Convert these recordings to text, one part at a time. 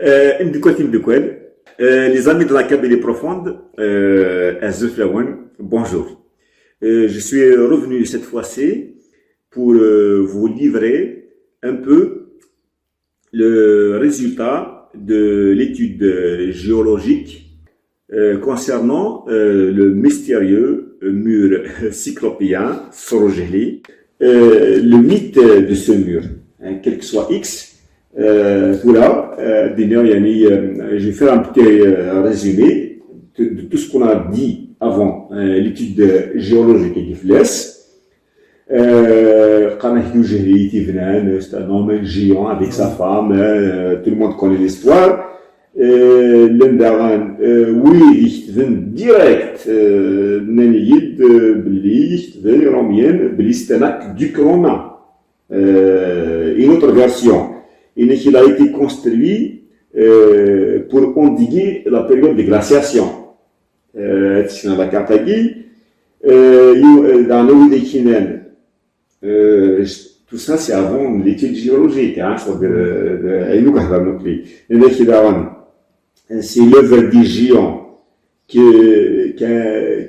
Les amis de la Kabylie profonde, bonjour. Je suis revenu cette fois-ci pour vous livrer un peu le résultat de l'étude géologique concernant le mystérieux mur cyclopéen Sorogeli, le mythe de ce mur, hein, quel que soit X. Voilà, je vais faire un petit résumé de tout ce qu'on a dit avant l'étude géologique de Fles. C'est un homme géant avec sa femme, tout le monde connaît l'histoire. L'Indaran, oui, ich bin direct, Neniyid, Blicht, Romien, Blistenak, Duc romain. Une autre version. Il a été construit pour endiguer la période de glaciation. Dans la Carthagine, dans l'eau des Kinènes, tout ça c'est avant l'étude géologique. Hein, c'est l'œuvre des géants qui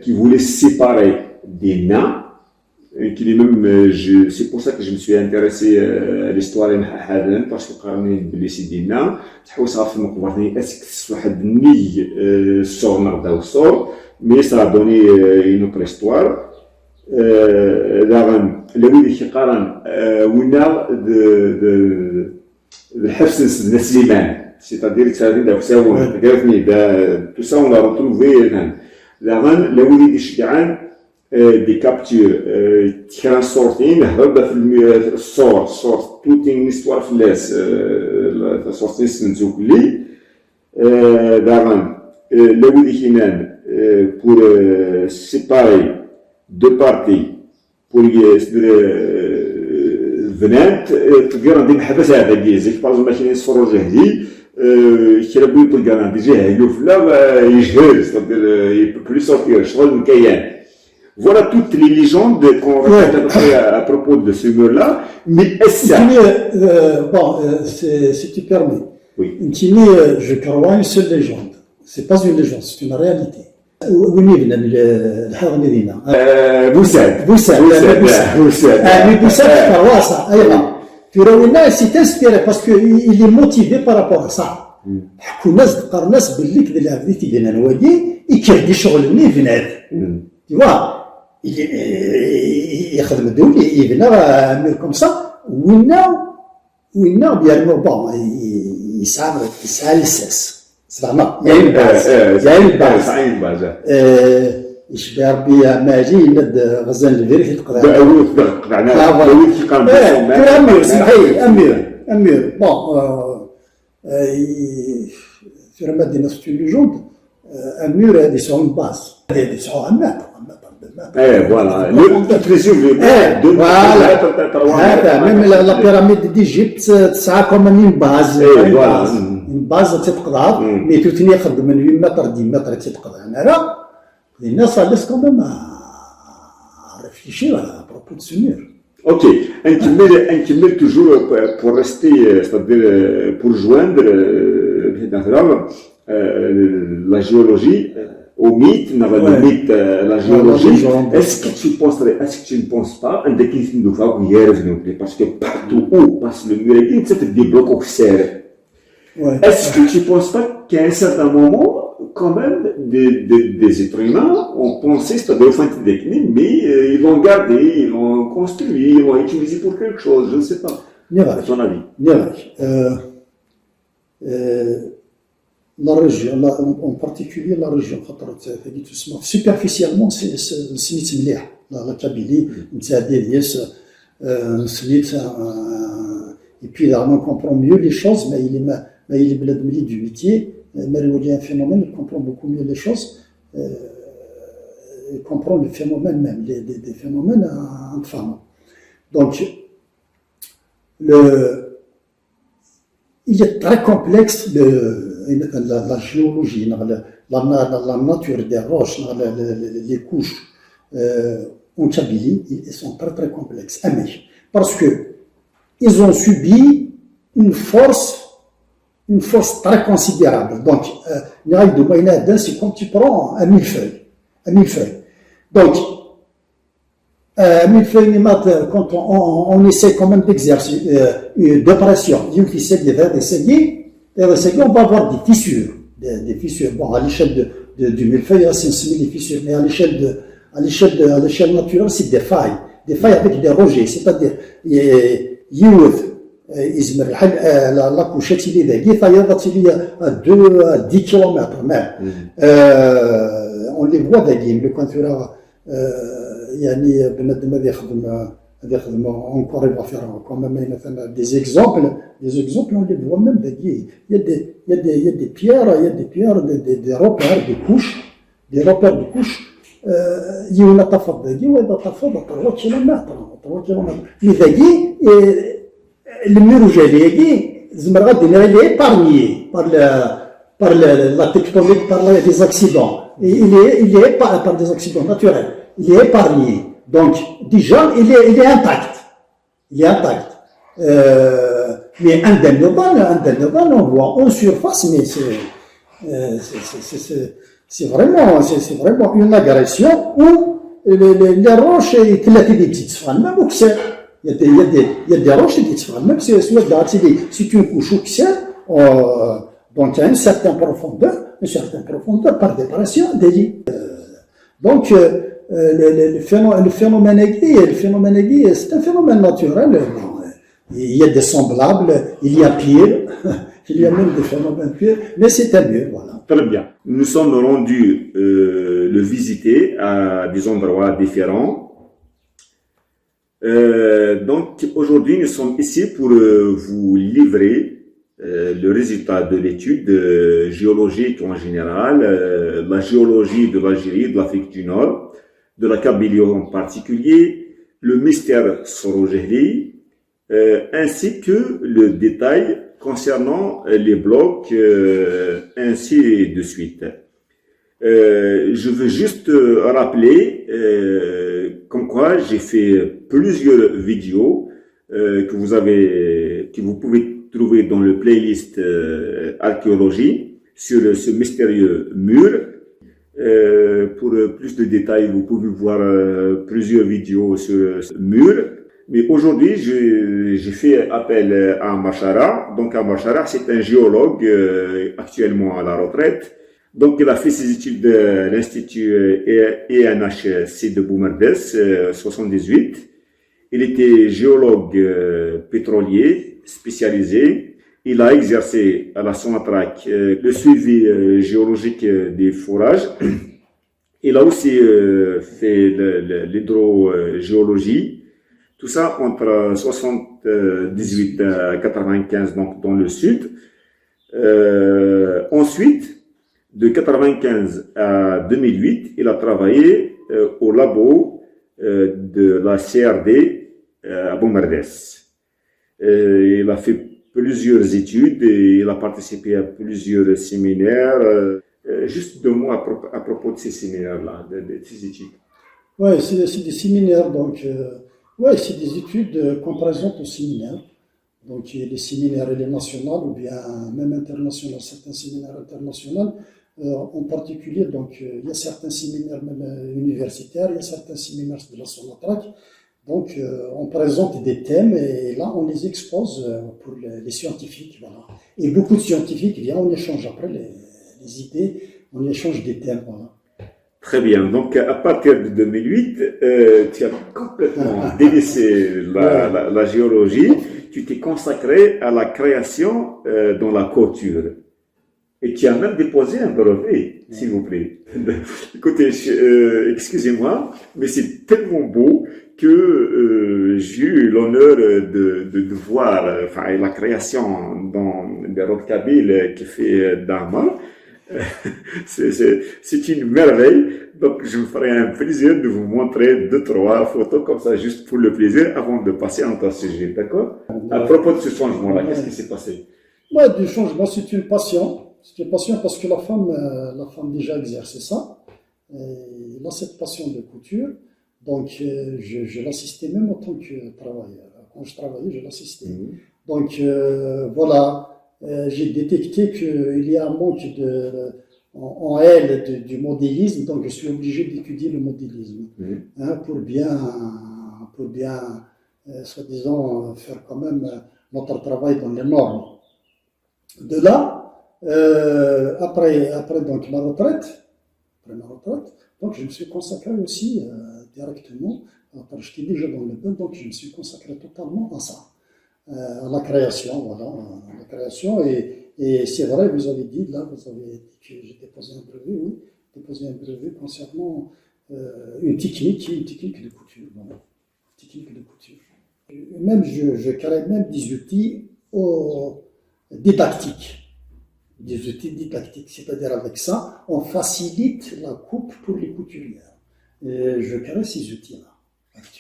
voulaient séparer des nains. C'est pour ça que je me suis intéressé à l'histoire de Hadan, parce que quand on est blessé des nains, mais ça a donné une autre histoire. C'est-à-dire que ça vient tout ça on l'a retrouvé des captures transportées sort toute une histoire flaisse la sortie pour séparer deux parties pour venant تقدر عندي محبس هذا ديزك باز ماشي نصفروا جهدي كيربوا تلقى عندي جهه فلا يجهز c'est-à-dire plus sortir شغل مكيان. Voilà toutes les légendes qu'on raconte à propos de ce mur-là, mais est-ce ça si tu permets. Oui. Je crois à une seule légende. C'est pas une légende, c'est une réalité. C'est inspiré parce qu'il est motivé par rapport à ça. Tu vois, il يخدم الدولي يبنى مير كوم سا وينا بيان بون يسعى للساس زعما يعني الباز يشبه ربي ماجي يند غزال الفيري في القضاء امير بون في المدينه c'est une légende un mur هذه sur une base هذه sur un mètre. Voilà. Même la pyramide d'Égypte, ça a comme une base. Une base تتقضى mais تتني يخرج من 8 متر 10 متر تتقضى. أنا الناس laisse quand même à réfléchir à propos de ce mur. Ok. Un kimmel toujours pour rester, c'est-à-dire pour joindre la géologie. Au mythe, le mythe, la géologie, est-ce que tu ne penses pas, parce que partout où passe le mur, c'est des blocs officiels. Est-ce que tu ne penses pas qu'à un certain moment, quand même, des êtres humains ont pensé, c'est-à-dire au fin de technique, mais ils l'ont gardé, ils l'ont construit, ils l'ont utilisé pour quelque chose, je ne sais pas. À ton avis. La région, en particulier la région, superficiellement, c'est سميت مليح la Kabylie, et puis là on comprend mieux les choses, mais il est bled du métier, mais il y a un phénomène, il comprend beaucoup mieux les choses, il comprend le phénomène même, des phénomènes infâmes. Donc, il est très complexe la géologie, la nature des roches, les couches en Kabylie, ils sont très très complexes. Parce que ils ont subi une force une force très considérable. Donc, c'est quand tu prends un millefeuille. Donc, quand on essaie quand même d'exercer de pression, on va avoir des fissures. Des fissures. Bon, à l'échelle du millefeuille, c'est des fissures, mais à l'échelle naturelle, c'est des failles avec des rejets. C'est-à-dire, يزمر لا كوشات اللي ذاكي فايضات اللي 10 كيلومتر même on les voit ذاكي ملي كان ثورة يعني بنادم هذا يخدم encore il va faire quand même مثلا des exemples on les voit même ذاكي il y a des pierres des repères des couches يونا تفض ذاكي وإذا تفض 3 كيلومتر ذاكي le mur jallier, il est épargné par la tectonique, par les accidents. Il est par des accidents naturels. Il est épargné. Donc, déjà, il est intact. Mais un dernier, on voit en surface, mais c'est vraiment une agression où les roches éclatent des petites fans, même au XR. Il y a des roches qui se font, même si c'est une couche ou donc à une certaine profondeur par dépression, donc le phénomène aiguë, c'est un phénomène naturel. Il y a des semblables, il y a pire, il y a même des phénomènes pires, mais c'est un mieux, voilà. Très bien. Nous sommes rendus le visiter à des endroits différents. Donc aujourd'hui nous sommes ici pour vous livrer le résultat de l'étude géologique en général, la géologie de l'Algérie, de l'Afrique du Nord, de la Kabylie en particulier, le mystère Soro-Jehli, ainsi que le détail concernant les blocs, ainsi de suite. Je veux juste rappeler comme quoi j'ai fait plusieurs vidéos que vous pouvez trouver dans le playlist archéologie sur ce mystérieux mur. Pour plus de détails, vous pouvez voir plusieurs vidéos sur ce mur. Mais aujourd'hui, j'ai fait appel à Machara. Donc, Machara, c'est un géologue actuellement à la retraite. Donc, il a fait ses études à l'Institut ENHC de Boumerdès, 78. Il était géologue pétrolier spécialisé. Il a exercé à la Sonatrach le suivi géologique des forages. Il a aussi fait l'hydrogéologie. Tout ça entre 78 et 95, donc dans le sud. Ensuite, de 95 à 2008, il a travaillé au labo de la CRD à Boumerdès. Il a fait plusieurs études et il a participé à plusieurs séminaires. Juste 2 mots à propos de ces séminaires-là, de ces études. Oui, c'est des séminaires, donc c'est des études qu'on présente aux séminaires. Donc les séminaires les nationaux ou bien même internationaux, certains séminaires internationaux. En particulier, donc, il y a certains séminaires même universitaires, il y a certains séminaires de la Sonatrach. Donc, on présente des thèmes et là, on les expose pour les scientifiques. Voilà. Et beaucoup de scientifiques viennent, on échange après les idées, on échange des thèmes. Voilà. Très bien. Donc, à partir de 2008, tu as complètement délaissé la géologie. Tu t'es consacré à la création dans la couture. Et qui a même déposé un brevet, s'il vous plaît. Écoutez, excusez-moi, mais c'est tellement beau que j'ai eu l'honneur de voir la création dans des rocs kabyles qui fait Dama. C'est une merveille. Donc, je me ferai un plaisir de vous montrer 2-3 photos comme ça, juste pour le plaisir, avant de passer à notre sujet. D'accord? À propos de ce changement-là, qu'est-ce qui s'est passé? Ouais, du changement, c'est une passion. C'est une passion parce que la femme déjà exerçait ça. Elle a cette passion de couture. Donc, je l'assistais même en tant que travailleur. Quand je travaillais, je l'assistais. Donc, voilà. j'ai détecté qu'il y a un manque en elle du modélisme, donc je suis obligé d'étudier le modélisme pour bien soi-disant, faire quand même notre travail dans les normes. De là, après donc ma retraite, donc je me suis consacré aussi directement, j'étais déjà dans le bain, donc je me suis consacré totalement à ça, à la création, voilà, à la création, et c'est vrai, vous avez dit, là, vous avez dit que j'ai déposé un brevet, oui, déposé un brevet concernant une technique de couture, voilà, technique de couture. Même, je crée même des outils didactiques. Des outils didactiques, c'est-à-dire avec ça, on facilite la coupe pour les couturières. Et je crée ces outils-là.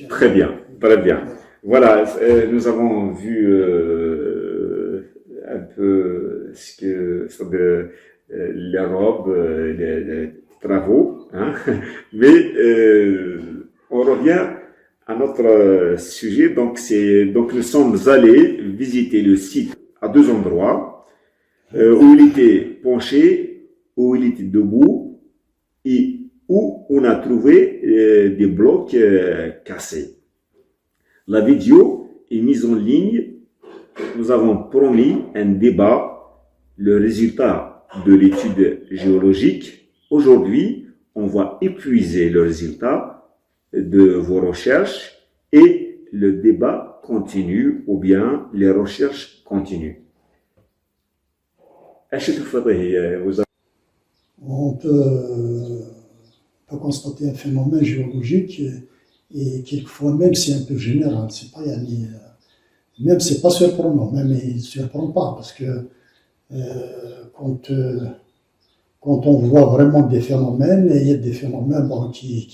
Très bien, très bien. Voilà, nous avons vu un peu ce que sont les robes, les travaux, hein. Mais on revient à notre sujet. Donc nous sommes allés visiter le site à deux endroits. Où il était penché, où il était debout, et où on a trouvé des blocs cassés. La vidéo est mise en ligne. Nous avons promis un débat, le résultat de l'étude géologique. Aujourd'hui, on va épuiser le résultat de vos recherches et le débat continue ou bien les recherches continuent. On peut constater un phénomène géologique et quelquefois même c'est un peu général, c'est pas même c'est pas surprenant, même il ne surprend pas parce que quand on voit vraiment des phénomènes, il y a des phénomènes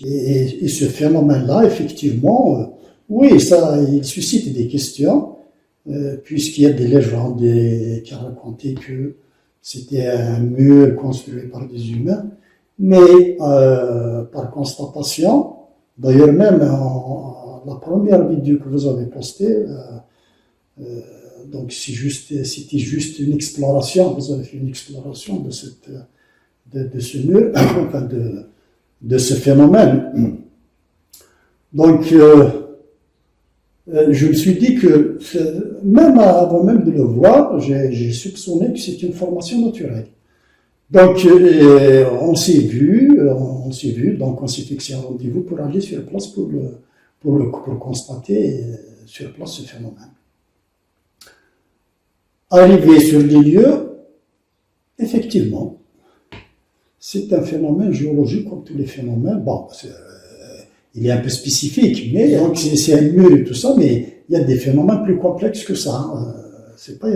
et ce phénomène-là effectivement, oui, ça il suscite des questions puisqu'il y a des légendes qui racontaient que c'était un mur construit par des humains, mais par constatation, d'ailleurs même la première vidéo que vous avez postée, donc c'était juste une exploration, vous avez fait une exploration de ce mur, enfin de ce phénomène. Donc je me suis dit que, même avant même de le voir, j'ai soupçonné que c'est une formation naturelle. Donc, on s'est vu, donc on s'est fixé un rendez-vous pour aller sur place pour constater sur place ce phénomène. Arrivé sur les lieux, effectivement, c'est un phénomène géologique comme tous les phénomènes. Bon, il est un peu spécifique, mais donc c'est un mur et tout ça, mais il y a des phénomènes plus complexes que ça. C'est pas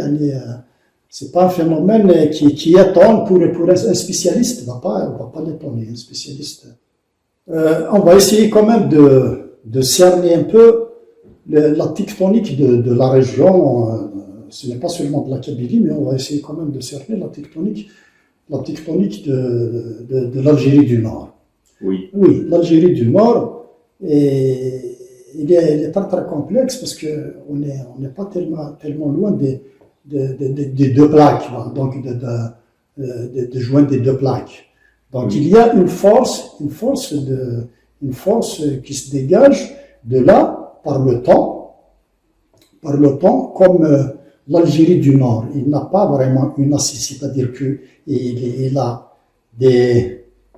un phénomène qui étonne pour un spécialiste. On va pas l'étonner, un spécialiste. On va essayer quand même de cerner un peu la tectonique de la région. Ce n'est pas seulement de la Kabylie, mais on va essayer quand même de cerner la tectonique de l'Algérie du Nord. Oui, l'Algérie du Nord. Et il est très très complexe parce qu'on n'est pas tellement loin des deux plaques, donc de joindre des deux plaques. Donc il y a une force qui se dégage de là par le temps, comme l'Algérie du Nord. Il n'a pas vraiment une assise, c'est-à-dire qu'il a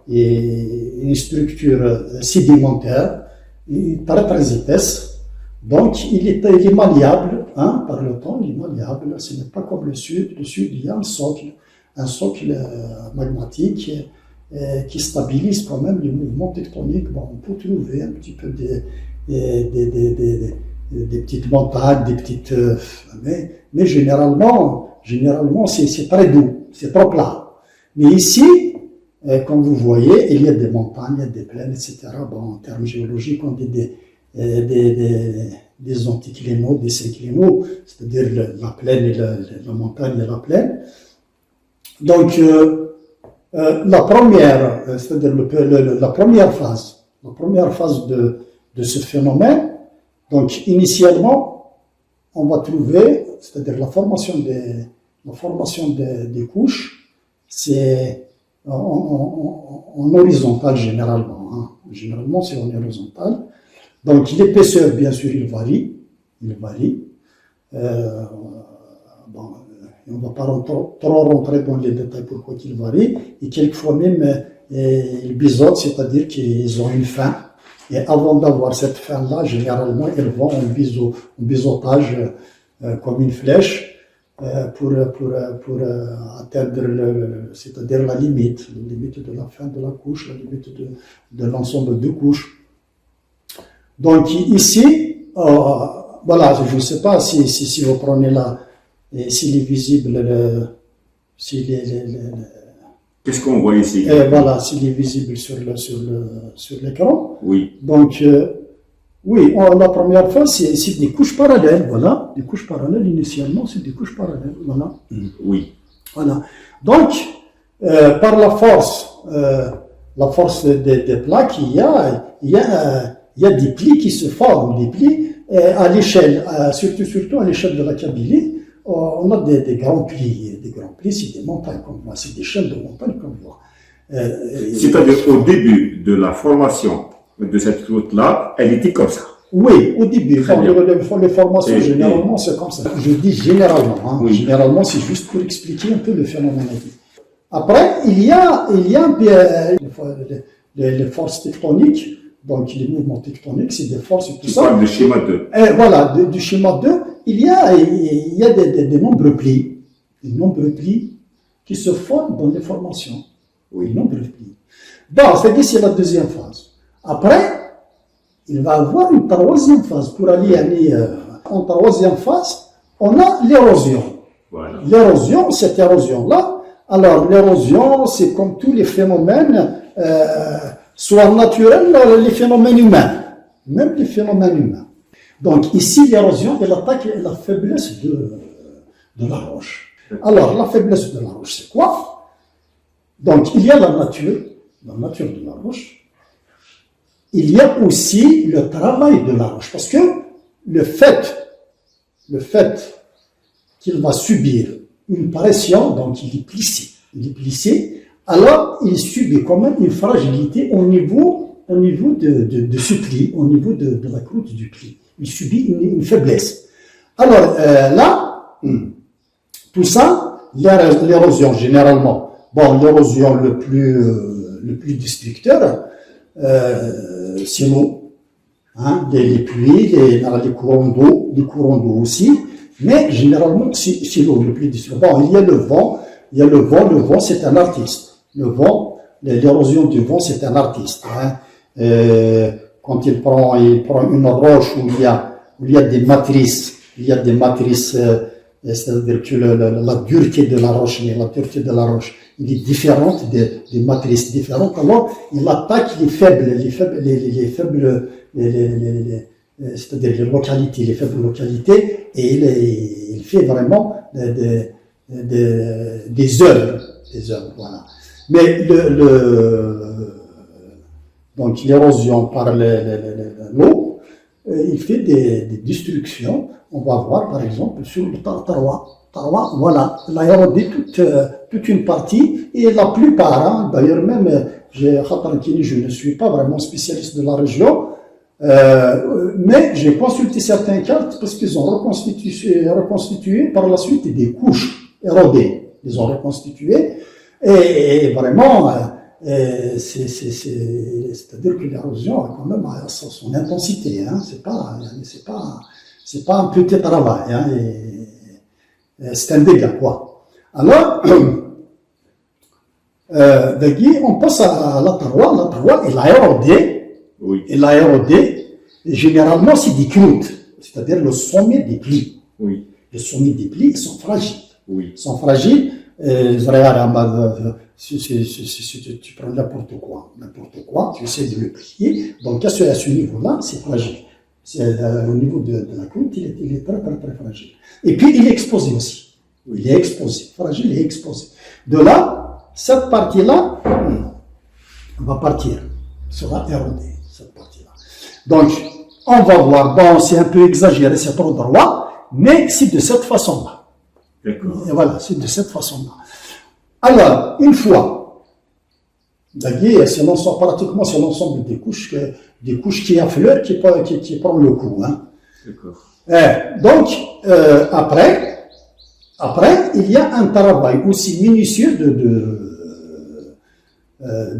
une structure sédimentaire très très épaisse, donc il est malléable par le temps, il est malléable. Ce n'est pas comme le sud. Le sud, il y a un socle magmatique qui stabilise quand même les mouvements tectoniques. Bon, on peut trouver un petit peu des petites montagnes, mais généralement c'est très doux, c'est trop plat. Mais ici, comme vous voyez, il y a des montagnes, il y a des plaines, etc. Bon, en termes géologiques, on dit des anticlinaux, des synclinaux, c'est-à-dire la plaine et la montagne et la plaine. Donc, la première phase de ce phénomène, donc initialement, on va trouver, c'est-à-dire la formation la formation des couches, c'est en horizontal généralement. Hein. Généralement, c'est en horizontal. Donc, l'épaisseur, bien sûr, il varie. Bon, on ne va pas trop rentrer dans les détails pourquoi il varie. Et quelquefois même, ils biseautent, c'est-à-dire qu'ils ont une fin. Et avant d'avoir cette fin-là, généralement, ils vont en biseautage comme une flèche pour atteindre c'est-à-dire la limite de la fin de la couche, la limite de l'ensemble de couches. Donc ici, voilà, je ne sais pas si vous prenez là, s'il est visible, qu'est-ce qu'on voit ici? Voilà, s'il est visible sur l'écran. Oui. Donc, oui, la première fois, c'est des couches parallèles, voilà. Des couches parallèles, initialement, c'est des couches parallèles, voilà. Oui. Voilà. Donc, par la force des plaques, il y a des plis qui se forment, des plis à l'échelle, surtout à l'échelle de la Kabylie. On a des grands plis, c'est des montagnes comme moi, c'est des chaînes de montagnes comme moi. C'est-à-dire au début de la formation de cette route-là, elle était comme ça. Oui, au début. Les formations, généralement, c'est comme ça. Je dis généralement. Hein. Oui. Généralement, c'est juste pour expliquer un peu le phénomène. Après, il y a un peu les forces tectoniques. Donc, les mouvements tectoniques, c'est des forces et tout ça. Du schéma 2. Voilà, du schéma 2. Il y a des nombreux plis. Des nombreux plis qui se forment dans les formations. Oui, nombreux plis. Bon, c'est la deuxième phase. Après, il va y avoir une troisième phase. Pour aller en troisième phase, on a l'érosion. Voilà. L'érosion, cette érosion-là, alors l'érosion, c'est comme tous les phénomènes, soit naturels, les phénomènes humains. Même les phénomènes humains. Donc ici, l'érosion, elle attaque la faiblesse de la roche. Alors, la faiblesse de la roche, c'est quoi? Donc, il y a la nature de la roche. Il y a aussi le travail de la roche. Parce que le fait qu'il va subir une pression, donc il est plissé, alors il subit quand même une fragilité au niveau de ce pli, au niveau de la croûte du pli. Il subit une faiblesse. Alors là, tout ça, l'érosion généralement, bon, l'érosion le plus destructeur, c'est l'eau, hein, les pluies, les courants d'eau aussi, mais généralement c'est l'eau le plus destructeur. Bon, il y a le vent, c'est un artiste. Le vent, l'érosion du vent, c'est un artiste. Hein. Quand il prend une roche où il y a des matrices, c'est-à-dire que la dureté de la roche, il est différente des matrices différentes. Alors, il attaque les faibles, c'est-à-dire les localités, les faibles localités, et il fait vraiment des œuvres, voilà. Mais donc l'érosion par l'eau, il fait des destructions. On va voir par exemple sur le Tarwa, voilà, il a érodé toute une partie, et la plupart, hein, d'ailleurs même, je ne suis pas vraiment spécialiste de la région, mais j'ai consulté certaines cartes parce qu'ils ont reconstitué par la suite des couches érodées. Ils ont reconstitué, et vraiment, c'est-à-dire que l'érosion a quand même son intensité, hein, c'est pas un petit travail, hein, c'est un dégât, quoi. Alors, on passe à la Tarwa, elle a érodé, oui. Elle a érodé, et généralement c'est des croûtes, c'est-à-dire le sommet des plis. Oui. Le sommet des plis, ils sont fragiles. Oui. Ils sont fragiles, si tu prends n'importe quoi, tu essaies de le plier, donc à ce niveau-là, c'est fragile. Au niveau de la croûte, il est très, très, très fragile. Et puis, il est exposé aussi. Il est exposé, fragile et exposé. De là, cette partie-là va partir, sera érodée, cette partie-là. Donc, on va voir, bon, c'est un peu exagéré, c'est trop droit, mais c'est de cette façon-là. D'accord. Et voilà, c'est de cette façon-là. Alors, une fois, c'est pratiquement c'est l'ensemble des couches qui affleurent, qui prend le coup. Hein. D'accord. Donc, après, il y a un travail aussi minutieux de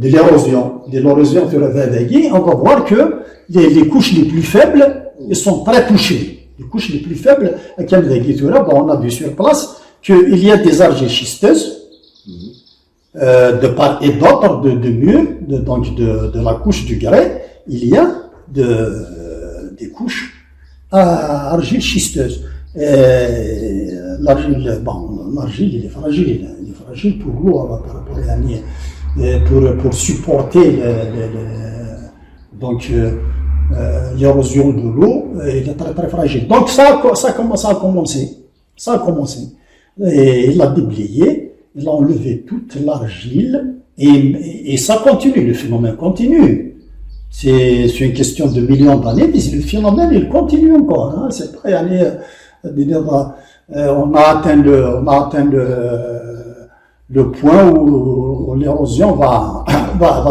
l'érosion. De l'érosion sur le Vadagui, on va voir que les couches les plus faibles, elles sont très touchées. Les couches les plus faibles, on a vu sur place qu'il y a des argiles schisteuses, de part et d'autre, de mur, donc de la couche du grès, il y a des couches à argile chisteuse. L'argile, il est fragile pour l'eau, pour supporter l'érosion de l'eau, il est très très fragile. Donc ça a commencé. Et il a déblayé, il a enlevé toute l'argile, et ça continue, le phénomène continue. C'est une question de millions d'années, mais le phénomène il continue encore. Hein. C'est pas on a atteint le point où l'érosion va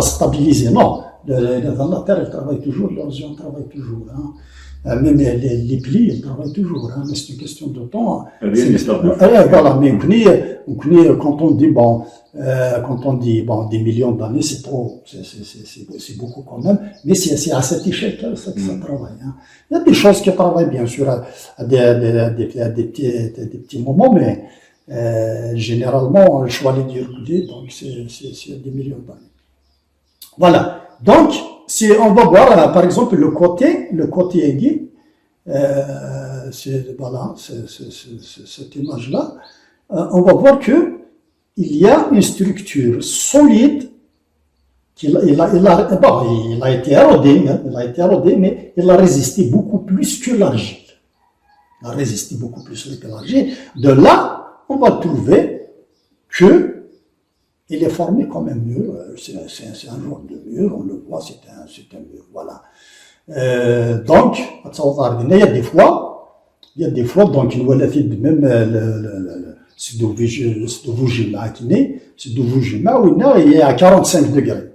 stabiliser. Non, dans la terre, elle travaille toujours, l'érosion travaille toujours. Hein. Même les plis, elles travaillent toujours. Hein. Mais c'est une question de temps. Voilà, mais quand on dit des millions d'années, c'est trop, c'est beaucoup quand même. Mais c'est à cette échelle que ça travaille. Hein. Il y a des choses qui travaillent bien sûr à des petits moments, mais généralement, le choix est du donc c'est des millions d'années. Voilà. Donc, si on va voir, par exemple, le côté aigu, cette image-là, on va voir que il y a une structure solide il a été érodé, mais il a résisté beaucoup plus que l'argile. De là, on va trouver que il est formé comme un mur. C'est un genre de mur, on le voit, c'est un mur. Voilà. Donc, il y a des fois, donc, il y a même c'est de Vujima où il est à 45 degrés.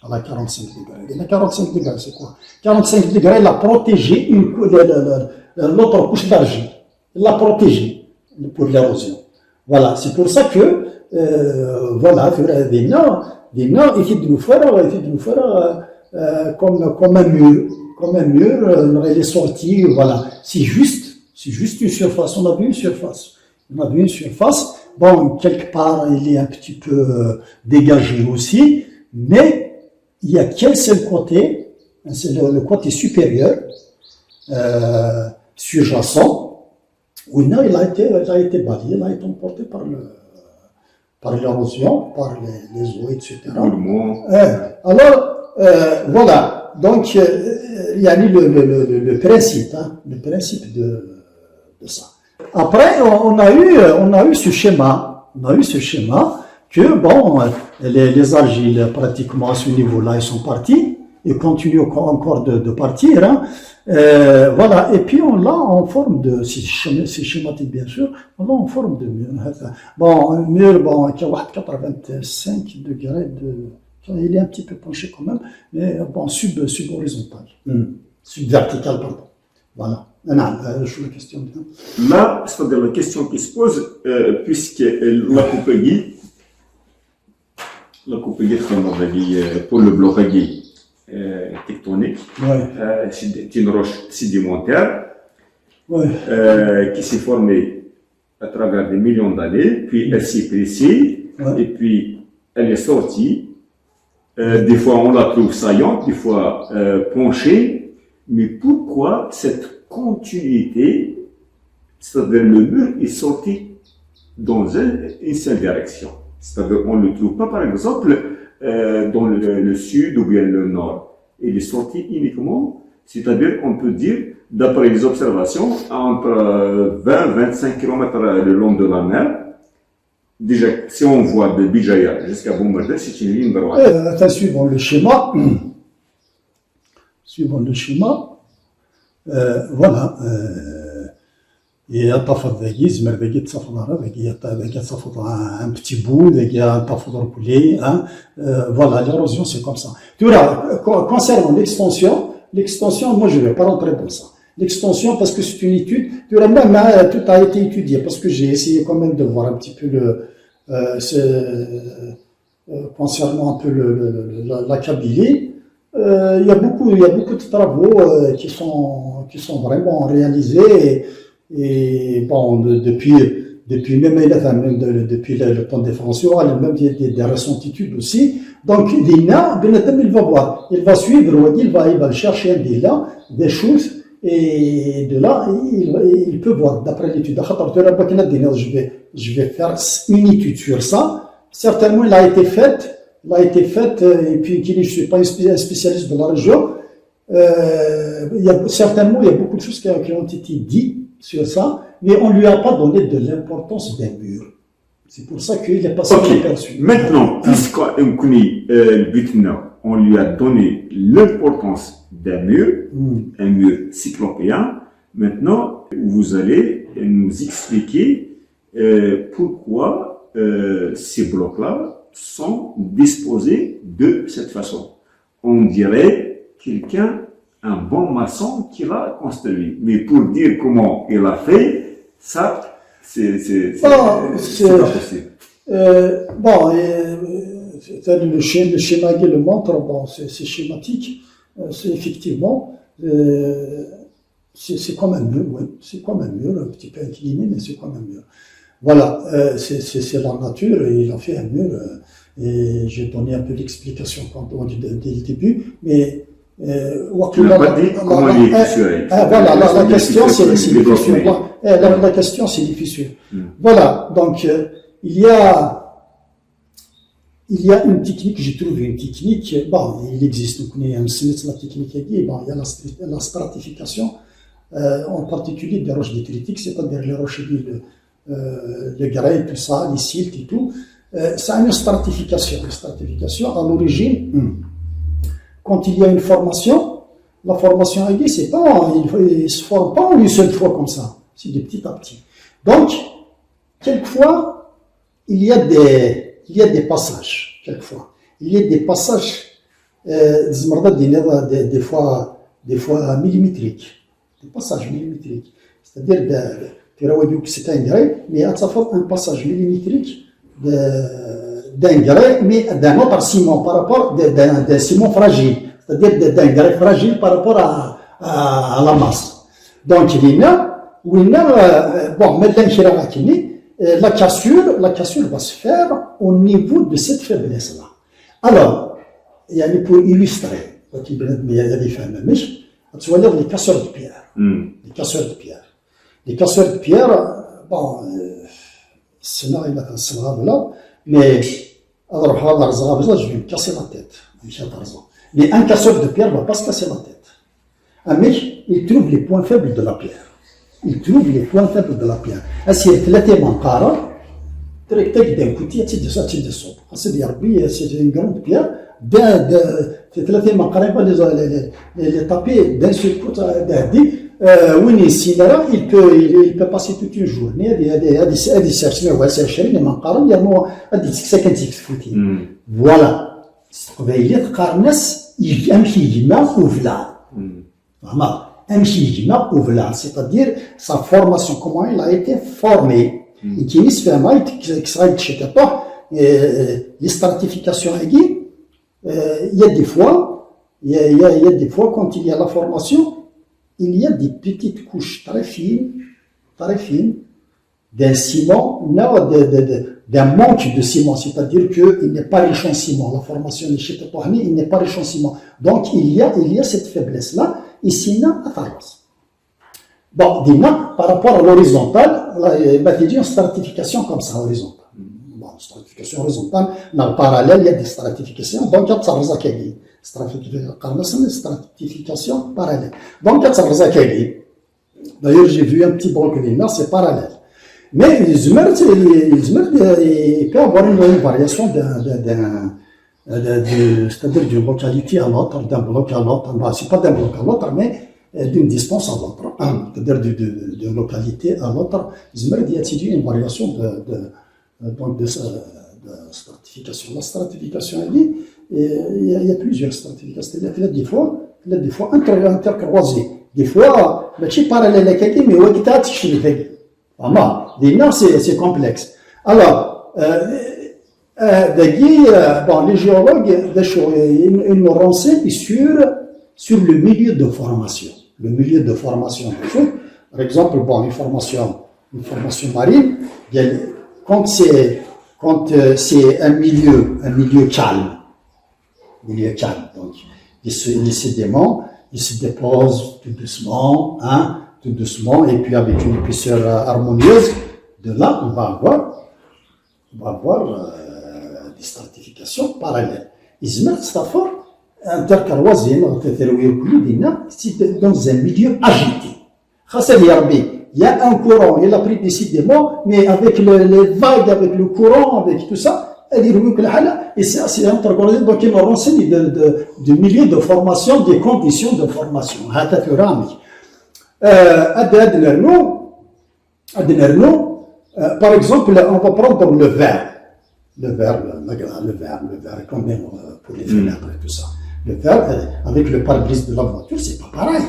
À 45 degrés. À 45 degrés, c'est quoi? 45 degrés, il a protégé l'autre couche d'argile. Il l'a protégé pour l'érosion. Voilà, c'est pour ça que des nord, il fait de nous faire comme un mur, il est sorti, voilà. C'est juste une surface, on a vu une surface. Bon, quelque part, il est un petit peu dégagé aussi, mais il y a qu'un seul côté, c'est le côté supérieur, sous-jacent, où il a été balayé, il a été emporté par l'érosion, par les eaux, etc. Alors, voilà. Donc, il y a le principe de ça. Après, on a eu ce schéma. Que, bon, les argiles, pratiquement à ce niveau-là, ils sont partis. Ils continuent encore de partir. Hein. Voilà. Et puis, on l'a en forme c'est schématique, bien sûr, on l'a en forme de mur. Bon, un mur, qui a 85 degrés il est un petit peu penché quand même, mais bon, sub-horizontal. Sub-vertical, pardon. Voilà. Je suis la question. Là, c'est-à-dire la question qui se pose, puisque la Coupegui, pour le blocage tectonique, c'est une roche sédimentaire qui s'est formée à travers des millions d'années, puis elle s'est pressée, et puis elle est sortie. Des fois on la trouve saillante, des fois penchée, mais pourquoi cette continuité, c'est-à-dire le mur est sorti dans une seule direction? C'est-à-dire on ne le trouve pas par exemple dans le sud ou bien le nord. Il est sorti uniquement, c'est-à-dire on peut dire, d'après les observations, entre 20-25 km le long de la mer. Déjà, si on voit de Bijaya jusqu'à Boumardin, c'est une ligne droite. Suivant le schéma, voilà. يطفض ذاكي زمر ذاكي تصفض راه ذاكي تصفض ان بتي بو ذاكي تفض ركولي فوالا l'érosion c'est comme ça. Tu vois, concernant l'extension, moi je vais pas rentrer dans ça. L'extension parce que c'est une étude, tu vois, même tout a été étudié parce que j'ai essayé quand même de voir un petit peu concernant un peu la Kabylie. Il y a beaucoup de travaux qui sont vraiment réalisés et bon depuis même le temps des Français, même des récentes études aussi. Donc l'INA, il va voir, il va suivre, il va chercher des choses et de là il peut voir d'après l'étude. Je vais faire une étude sur ça. Certainement, il a été faite, et puis je ne suis pas un spécialiste de la région. Il y a beaucoup de choses qui ont été dites sur ça, mais on ne lui a pas donné de l'importance d'un mur. C'est pour ça qu'il est passé inaperçu. Maintenant, puisqu'on connaît le but, on lui a donné l'importance d'un mur, un mur cyclopéen. Maintenant, vous allez nous expliquer pourquoi ces blocs-là sont disposés de cette façon. On dirait un bon maçon qui l'a construit. Mais pour dire comment il a fait, ça, c'est pas possible. Le schéma qui le montre, c'est schématique. C'est effectivement, c'est comme un mur, oui. C'est comme un mur, un petit peu incliné, mais c'est comme un mur. Voilà, c'est la nature, et il a fait un mur, et j'ai donné un peu l'explication dès le début, mais tu n'as pas dit comment il est fissuré. Voilà, la question c'est les fissures. La question c'est les fissures. Voilà, donc il y a une technique, j'ai trouvé une technique, bon, il existe, on connaît un smith, la technique, bon, il y a la stratification, en particulier des roches détritiques, c'est-à-dire les roches le grès, tout ça, les siltes et tout, ça a une stratification. Une stratification, à l'origine, quand il y a une formation, la formation aiguë, c'est pas, il ne se forme pas en une seule fois comme ça, c'est de petit à petit. Donc, quelquefois, il y a des passages, quelquefois. Il y a des passages, des fois millimétriques. Des passages millimétriques. C'est-à-dire, c'est un grès, mais il y a un passage millimétrique d'un grès, mais d'un autre ciment par rapport d'un ciment fragile. C'est-à-dire d'un grès fragile par rapport à la masse. Donc, la cassure va se faire au niveau de cette faiblesse-là. Alors, pour illustrer, il y a des femmes, tu vas lire les casseurs de pierre. Les casseurs de pierre, bon, c'est là, il a un slab là, mais alors, je vais me casser la tête. Mais un casseur de pierre ne va pas se casser la tête. Un mec, il trouve les points faibles de la pierre. Assis ثلاثة منقارة تريك d'un côté تشد ça تشد الصوب حسب يربي c'est une grande pierre في ثلاثة منقارة les taper d'un seul coup d'addi وين يسيلرا il peut passer toute une journée هذه سيرسمي هو سيرشري منقارة يرمو هذه سكنتي فوتي voilà قبيلة قارنس يمشي يجمع وفلا فهمت c'est-à-dire sa formation, comment il a été formé. Et qui se fait les stratifications aiguës, il y a des fois, quand il y a la formation, il y a des petites couches très fines, d'un ciment, d'un manque de ciment, c'est-à-dire qu'il n'est pas riche en ciment. La formation de Chitapouhani, il n'est pas riche en ciment. Donc il y a cette faiblesse-là. Ici, bon, par rapport à l'horizontale, il y a une stratification comme ça, horizontale. Bon, stratification horizontale, dans le parallèle, il y a des stratifications, donc il y a stratification parallèle. Donc il y a d'ailleurs, j'ai vu un petit bloc linéaire, c'est parallèle. Mais il peut avoir une variation c'est-à-dire d'une localité à l'autre, d'un bloc à l'autre, c'est pas d'un bloc à l'autre, mais d'une distance à l'autre, c'est-à-dire d'une localité à l'autre. Il y a une variation de stratification. La stratification, il y a plusieurs stratifications. Il y a des fois intercroisées. Des fois, c'est parallèle à quelqu'un, mais c'est complexe. Alors, les géologues, ils nous renseignent sur le milieu de formation. Le milieu de formation. Par exemple, une formation marine, quand c'est un milieu calme, donc les sédiments, ils se déposent tout doucement, et puis avec une épaisseur harmonieuse. De là, on va avoir des stratifications parallèles. C'est dans un milieu agité. Il y a un courant, il a pris des sédiments, mais avec les vagues, avec le courant, avec tout ça, et c'est intercroisé, donc il nous renseigne du milieu de formation, des conditions de formation. Par exemple, on va prendre le verre quand même pour les fenêtres et tout ça. Le verre, avec le pare-brise de la voiture, c'est pas pareil.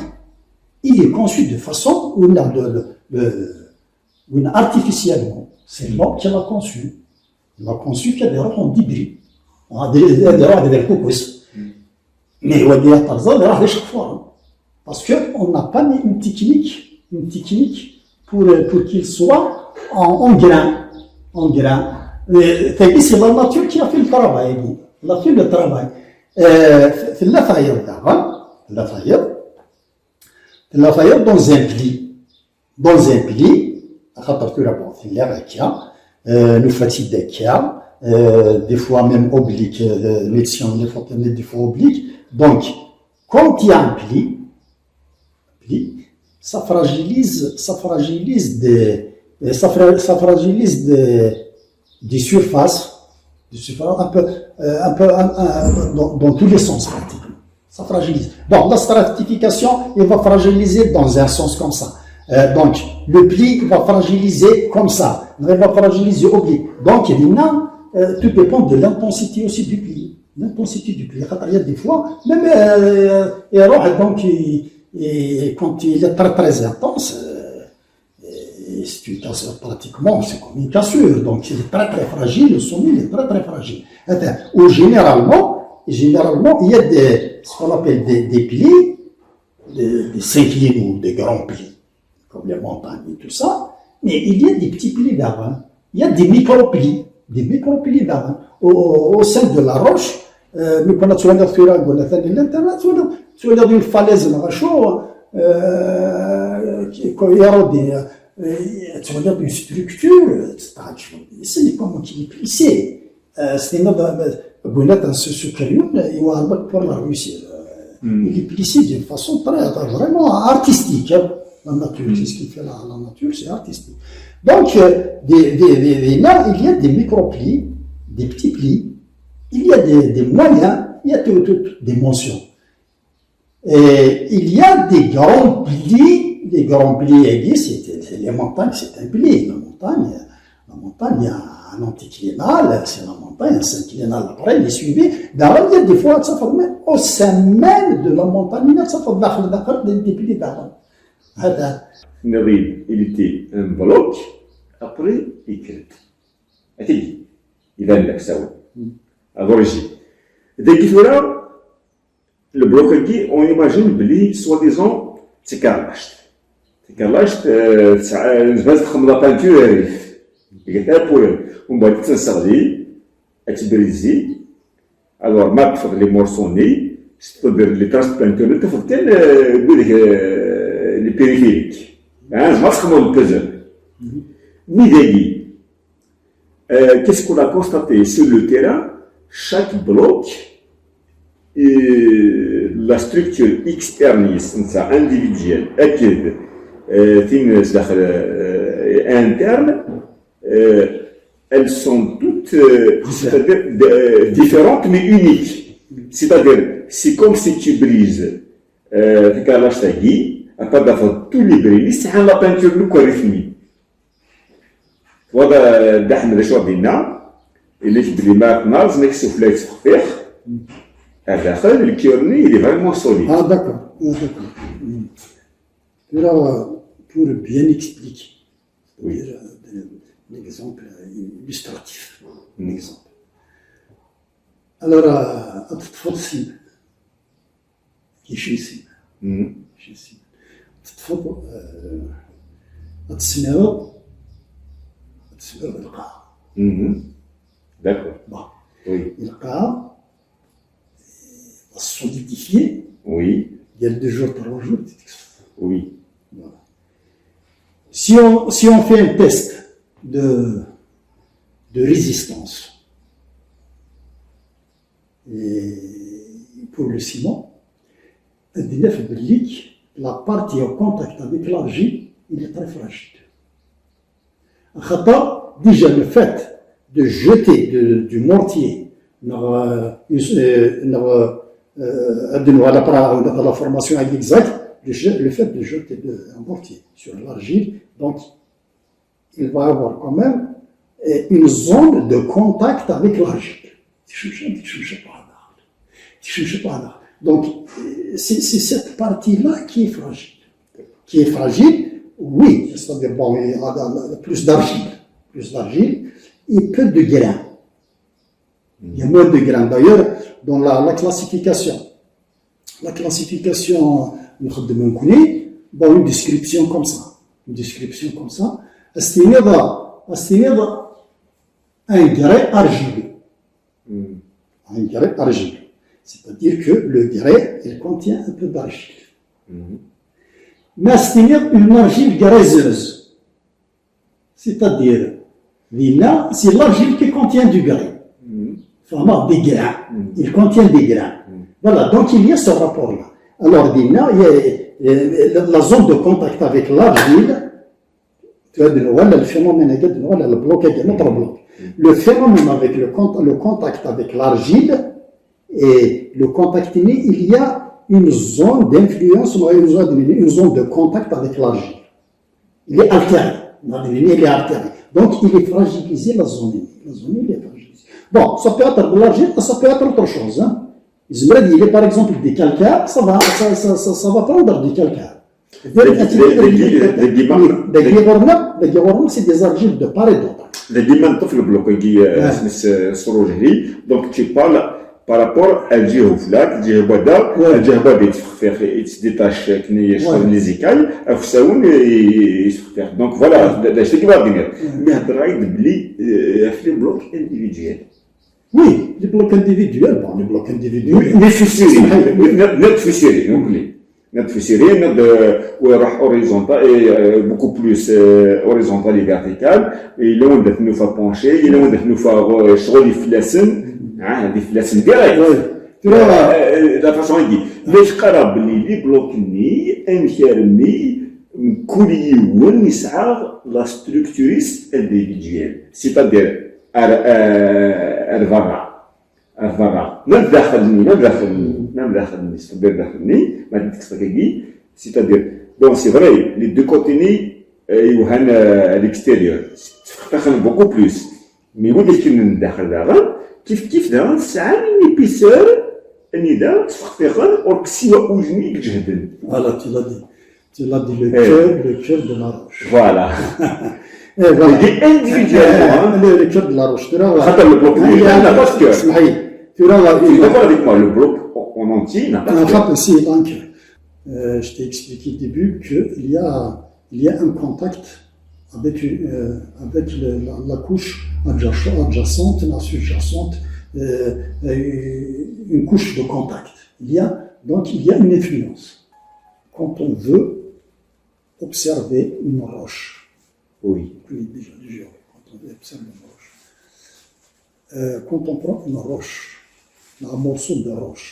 Il est conçu de façon où artificiellement, c'est l'homme qui l'a conçu. Il a conçu qu'il y a des roches en débris. On a des cocos. Mais il y a des roches chaque fois. Parce qu'on n'a pas mis une technique pour qu'il soit en grain. C'est la nature qui a fait le travail. Elle a fait le travail. La faillite dans un pli. Le fatigue des fois même oblique, des fois oblique. Donc, quand il y a un pli, ça fragilise des surfaces, un peu dans tous les sens pratiquement. Ça fragilise. Bon, la stratification, elle va fragiliser dans un sens comme ça. Donc, le pli va fragiliser comme ça. Il va fragiliser oblique. Donc, tout dépend de l'intensité aussi du pli. L'intensité du pli. Il y a des fois, même quand il est très très intense, c'est une cassure pratiquement, c'est comme une cassure. Donc, il est très très fragile, le sommet est très très fragile. Ou généralement, il y a ce qu'on appelle des plis, des synclines ou des grands plis, comme les montagnes et tout ça, mais il y a des petits plis d'avant, il y a des micro-plis d'avant. Au sein de la roche, mais qu'on a souvent fait une falaise une structure, c'est comme qui est plissé. C'est pour la réussir. Il est plissé d'une façon vraiment artistique. La nature, c'est ce qui fait la nature, c'est artistique. Donc, là, il y a des micro-plis, des petits plis, il y a des moyens, il y a toutes des mentions. Et il y a des grands plis, c'est les montagnes, c'est un pli. La montagne, il y a un anticlinal, c'est la montagne, un synclinal après, il est suivi. D'abord, il y a des fois, ça fait au sein même de la montagne, ça fait des plis d'avant. Il était un bloc, après, il crête. Il a un ça, à l'origine. Dès qu'il là, le bloc, on imagine, soi-disant, c'est carrelage. زبالة تخمم لا بانتور عريف لقيتها بولر ومن بعد تنسغلي تبريزي الوغ ما تفض لي مورسوني تدير لي تراس بانتور تفض كان نقول لك لي بيريفيريك زعما تخمم البوزل مي داكي qu'est-ce qu'on a constaté sur le terrain, chaque bloc la structure externe individuelle أكيد interne, elles sont toutes différentes mais uniques. C'est-à-dire, c'est comme si tu brises le carrelage tagui, pas d'avoir tous les bris, c'est la peinture le corifini. Voilà, d'ahmed شو بدينا اللي تبلي maintenant je n'excite pas يتفقح هذا الكيرني il est vraiment solide. Ah d'accord, Là, pour bien expliquer, un exemple illustratif, un exemple. Alors, أتفضل سيب كيشي سيب تتفضل تسميرو القاعة. D'accord. Bon. Oui. القاعة va se solidifier. Oui. Il y a 2 jours, 3 jours. Oui. Voilà. Si on fait un test de résistance et pour le ciment, la partie en contact avec l'argile, il est très fragile. Déjà le fait de jeter du mortier dans la formation exacte, le fait de jeter un mortier sur l'argile, donc il va avoir quand même une zone de contact avec l'argile. Donc c'est cette partie-là qui est fragile. Oui, c'est-à-dire bon, il y a plus d'argile et peu de grains. Il y a moins de grains. D'ailleurs, dans la classification, bon, une description comme ça. C'est un grès argileux. Un grès argileux. C'est-à-dire que le grès, il contient un peu d'argile. Mais c'est une argile graisseuse. C'est-à-dire, c'est l'argile qui contient du grès. Vraiment, des grains. Il contient des grains. Voilà, donc il y a ce rapport-là. Alors, il y a la zone de contact avec l'argile, le phénomène le blocage, notre bloc. Le phénomène avec le contact avec l'argile et le contact il y a une zone d'influence, une zone de contact avec l'argile. Il est altéré. Donc, il est fragilisé, la zone il est fragilisée. Bon, ça peut être de l'argile, ça peut être autre chose. Il est par exemple des calcaires, ça va prendre du calcaire. Les guévornaux, c'est des argiles de part et d'autre. Donc, tu parles par rapport à الجهوفلات الجهبة يتديتاش كني شغل لي زيكاي افساون يتفخر دونك فوالا داك كيما غادي نهضر غير بلي في لي بلوك انديفيديوال. Oui, les blocs individuels, bon, les blocs individuels. Notre fissure, وراح horizontal et beaucoup plus horizontal et vertical. Et là on doit nous faire pencher, et là on doit nous faire شغل يفلسن. هذه فلاسن ديريكت لا فاصون يدي باش قرب لي بلوكني انكرني كليون يسعى لا ستركتوريس انديفيديوال سيتادير الفرع نم داخلني سيتادير داخلني ما ديكسكاكي سيتادير دون سي فري لي دو كوتيني يوهان ليكستيريور تفخم بوكو بلوس مي ولكن كاين داخل داغا كيف دابا تسعى من ايبيسور اني دابا تفخفخر وركسيوا اوجني جهدن. Voilà, tu l'as dit, le cœur de la roche. Voilà. Voilà. Le cœur de la roche. خاطر البلوك اللي n'a pas de cœur. اسمحي tu vois là tu es d'accord avec moi, le bloc en entier n'a pas de cœur. Si, donc je t'ai expliqué au début qu'il y a un contact avec la couche adjacente, la sous-jacente, une couche de contact. Il y a une influence. Quand on veut observer une roche, oui, déjà, quand on veut observer une roche, quand on prend une roche, un morceau de roche,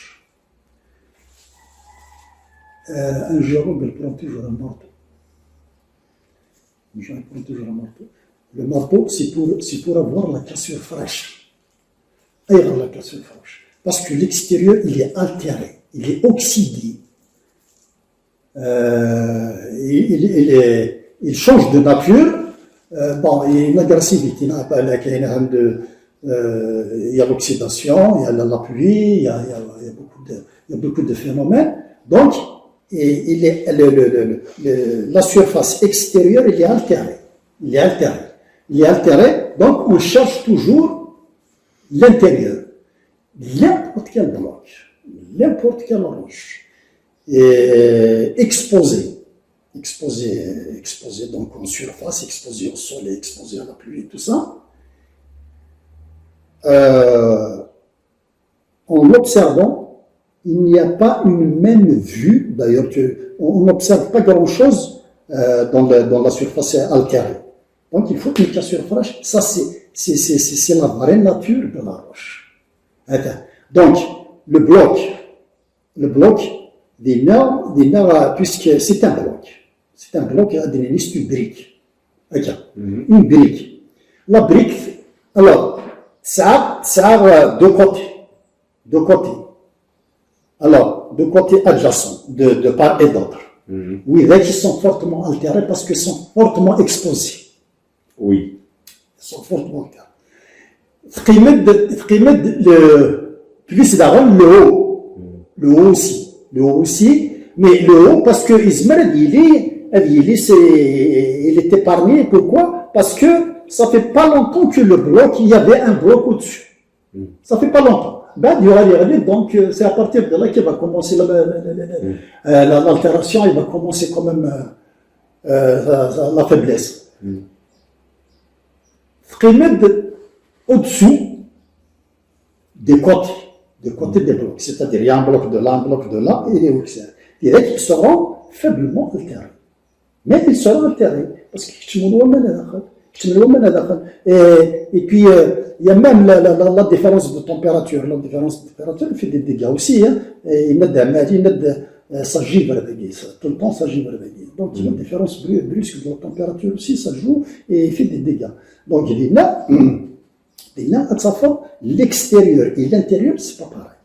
un géologue prend toujours un marteau. Le marteau, c'est pour avoir la cassure fraîche. La cassure fraîche. Parce que l'extérieur, il est altéré, il est oxydé. il change de nature. Bon, il y a une agressivité, il y a l'oxydation, il y a la pluie, il y a beaucoup de phénomènes. Donc, la surface extérieure, il est altérée. Il est altéré, donc on cherche toujours l'intérieur. N'importe quel bloc, n'importe quelle roche, exposé donc en surface, exposé au soleil, exposé à la pluie, tout ça, en l'observant, il n'y a pas une même vue. D'ailleurs, on n'observe pas grand-chose dans la surface altérée. Donc, il faut une cassure fraîche. Ça, c'est la vraie nature de la roche. Donc, le bloc, des nerfs, puisque c'est un bloc adrénaliste, une brique. Une brique. La brique, alors, ça a deux côtés. Alors, deux côtés adjacents, de part et d'autre. Oui, qui sont fortement altérés parce qu'ils sont fortement exposés. Oui. Ils sont fortement altérés. Plus d'arôme, le haut aussi, mais le haut parce que Ismaël, il est épargné. Pourquoi? Parce que ça fait pas longtemps que il y avait un bloc au-dessus. Ça fait pas longtemps. Donc c'est à partir de là qu'il va commencer l'altération, il va commencer quand même la faiblesse. Au-dessous des côtés des blocs, c'est-à-dire il y a un bloc de là, et les autres, ils seront faiblement altérés. Mais ils seront altérés parce et puis il y a même la différence de température. La différence de température fait des dégâts aussi. Ça givre tout le temps, ça givre. Donc la différence brusque de la température aussi, ça joue et fait des dégâts. Donc il y a l'extérieur et l'intérieur, c'est pas pareil.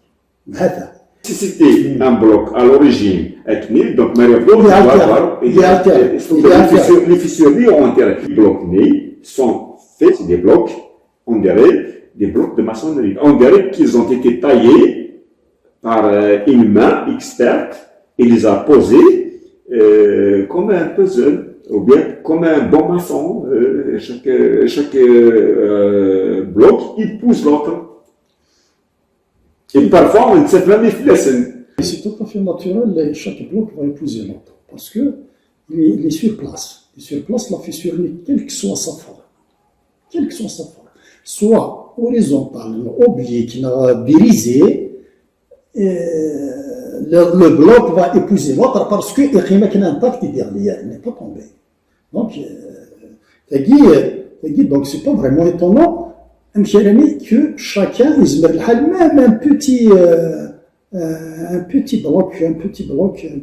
Si c'était un bloc à l'origine ethnique, donc Maria Bloc, les fissures ont intérêt. Les blocs nés sont faits, c'est des blocs, on dirait des blocs de maçonnerie. On dirait qu'ils ont été taillés par une main experte et les a posés comme un puzzle, ou bien comme un bon maçon. Chaque bloc, il pousse l'autre. Et parfois, on ne sait pas les laisser. C'est tout à fait naturel, chaque bloc va épouser l'autre, parce que il est sur place. La fissure, quelle que soit sa forme, soit horizontale, oblique, brisée, le bloc va épouser l'autre parce que il est intact derrière, il n'est pas tombé. Donc, c'est pas vraiment étonnant que chacun, même un petit bloc, une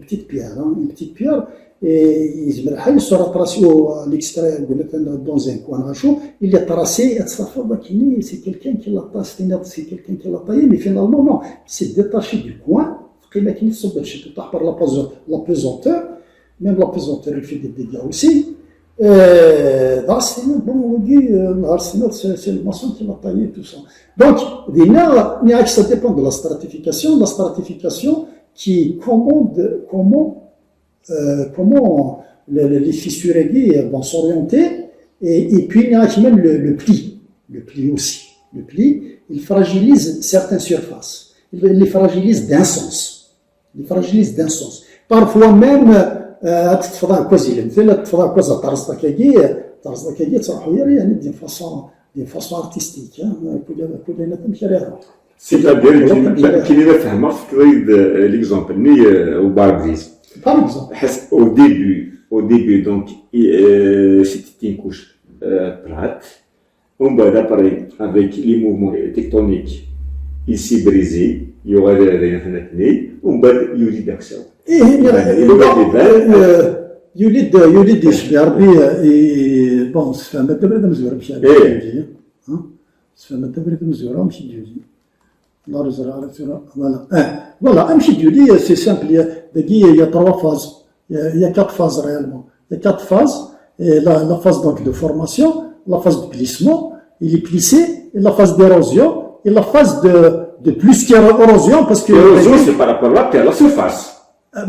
petite pierre, et il sera tracé à l'extérieur dans un coin chaud, il est tracé, c'est quelqu'un qui l'a taillé, mais finalement non, c'est détaché du coin, par la pesanteur, même la pesanteur il fait des dégâts aussi. C'est le maçon qui l'a taillé, tout ça. Donc, ça dépend de la stratification qui commande comment les fissures aiguës vont s'orienter, et puis il y a même le pli aussi. Le pli, il fragilise certaines surfaces, il les fragilise d'un sens. Parfois même, تتفضل كوزيل مثلا تتفضل كوزا طرزتك تصرحوا يعني دي فاصون ارتستيك كلنا تمشي عليها c'est-à-dire qu'il est فهمه تريد l'exemple ni au barbrise par exemple au début donc c'était une couche plate on va d'après avec les mouvements tectoniques il s'est brisé il y aurait des on va يولي d'action يولد يشبع بون سفهمة تبرد مزورة مشي على سفهمة تبرد مزورة مشي ديولي الله رزق عرفت فوالا امشي ديولي سي سامبل دقيقة يا 3 فاز il y a 4 phases réellement. Il y a 4 phases. Et la phase donc de formation, la phase de plissement, il est plissé, et la phase d'érosion, et la phase de plus qu'érosion, parce que... L'érosion, c'est par rapport à la surface.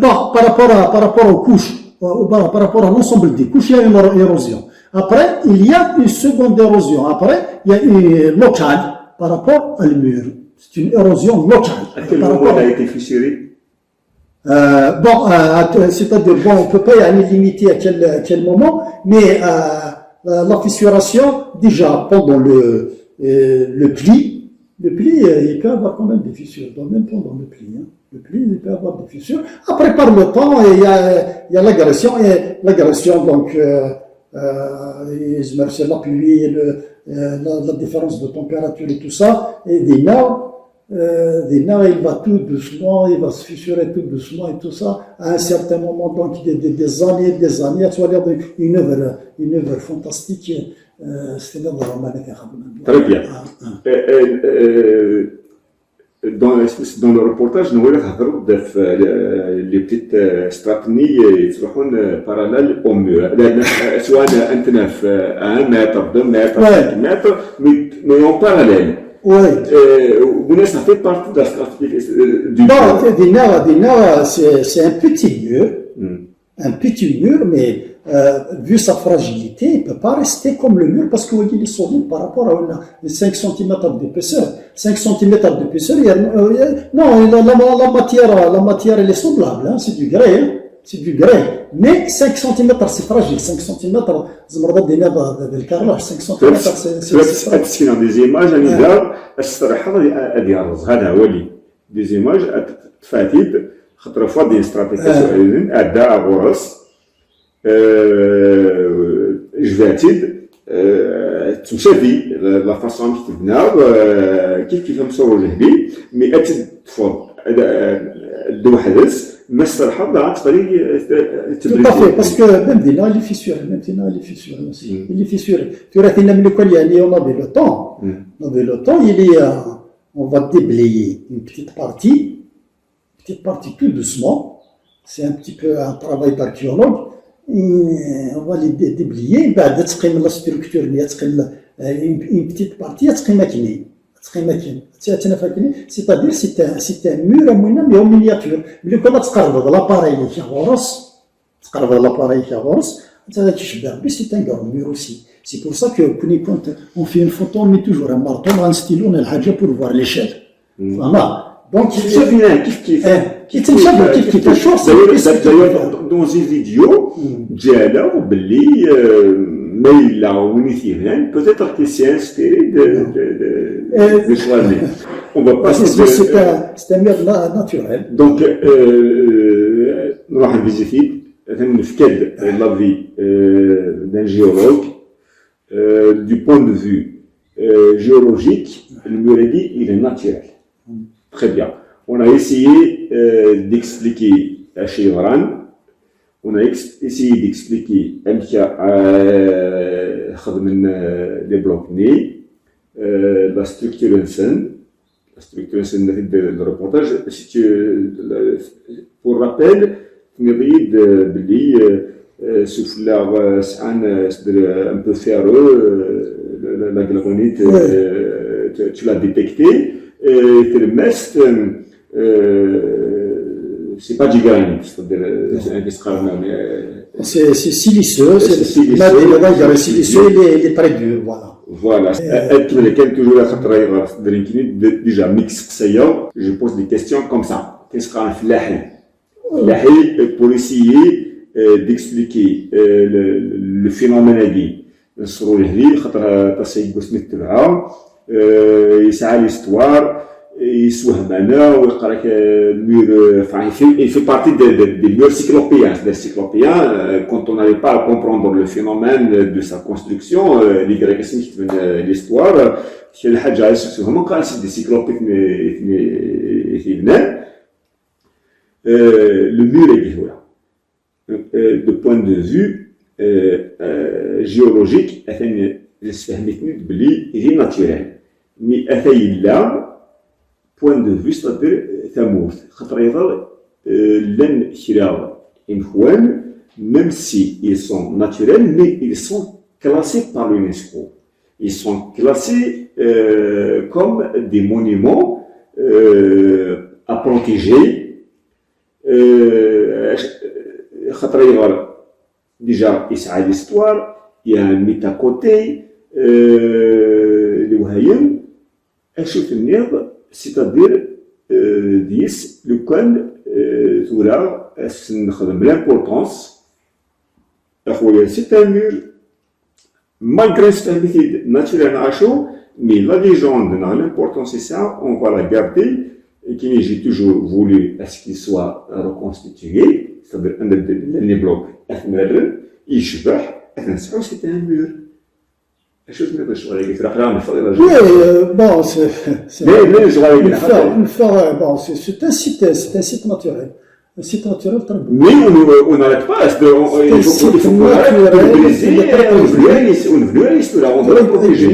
Bon, par rapport aux couches, par rapport à l'ensemble des couches, il y a une érosion. Après, il y a une seconde érosion. Après, il y a une locale par rapport à le mur. C'est une érosion locale. À quel moment elle a été fissurée? C'est-à-dire, on ne peut pas y limiter à quel moment, mais la fissuration, déjà, pendant le pli, il peut avoir quand même des fissures, même pendant le pli. Hein. Le pli, il peut avoir des fissures. Après, par le temps, il y a l'agression, et l'agression, donc, c'est la pluie, la différence de température et tout ça, et des nerfs, il va tout doucement, il va se fissurer tout doucement et tout ça, à un certain moment, donc, des années, ça va dire une œuvre fantastique, c'est-à-dire de la manière. Très bien. Dans le reportage, nous avons les petites stratégies parallèles au mur. Soit à 1 mètre, 2 mètres, 5 mètres, mais en parallèle. Oui. Ça fait partie de la stratégie du mur. Dina, c'est un petit mur. Un petit mur, mais vu sa fragilité, il ne peut pas rester comme le mur parce qu'il est solide par rapport à 5 cm d'épaisseur. 5 cm d'épaisseur, la matière elle est semblable, hein, c'est du grès. Hein, c'est du grès. Mais 5 cm c'est fragile. 5 cm, c'est le carrelage. 5 cm c'est fragile. C'est des images à l'hiver, des images fatides. خاطر فوا دي استراتيجيات اداء غرس جفاتيد تمشي لا فاصون كي تبنى كيف مصور جهدي مي تفض دو حدث ما استرحب عن طريق التدريب باسكو même dina il est fissuré aussi il est fissuré tu vois qu'il a كل يعني on avait le temps on va déblayer une petite partie tout doucement, c'est un petit peu un travail d'archéologue, on va les déblayer, la structure, une petite partie, c'est-à-dire c'est un mur mais en miniature. Mais quand on a l'appareil qui c'est un grand mur aussi. C'est pour ça que quand on fait une photo, on met toujours un marteau, un stylo, on a le pour voir l'échelle. Voilà. Donc, dans une vidéo, peut-être que c'est inspiré de Soané. On va pas c'est un mur naturel. Donc, nous allons visiter la vie d'un géologue du point de vue géologique. Le mur il est naturel. Très bien. On a essayé d'expliquer la Chevron, on a essayé d'expliquer les blocs nés, la structure de reportage. Pour rappel, souffleur un peu ferreux, la granite, tu l'as détecté. C'est pas du granit, c'est siliceux, c'est siliceux, il est très dur, voilà. Voilà. Déjà, je pose des questions comme ça. Qu'est-ce qu'on fait pour essayer d'expliquer le phénomène يسعى l'histoire, il fait partie des murs cyclopéens. Quand on n'arrive pas à comprendre le phénomène de sa construction, l'histoire, c'est vraiment quand c'est des cyclopées. Le mur est de point de vue géologique, il est naturel. Mais là, point de vue, c'est-à-dire ثموث خاطر يظل لن شراوة même si ils sont naturels, mais ils sont classés par l'UNESCO. Ils sont classés comme des monuments à protéger. Déjà, il y a l'histoire, il y a un mythe à côté, c'est-à-dire, le coin, l'importance, c'est un mur, malgré ce métier naturel à chaud, mais la légende, l'importance c'est ça, on va la garder, et qui j'ai toujours voulu à ce qu'il soit reconstitué, c'est-à-dire les blocs, c'est un mur. Oui, bon, c'est un site naturel. Un site naturel très beau. Mais on n'arrête pas. Il faut qu'on arrête de briser. On veut l'histoire, on doit la protéger.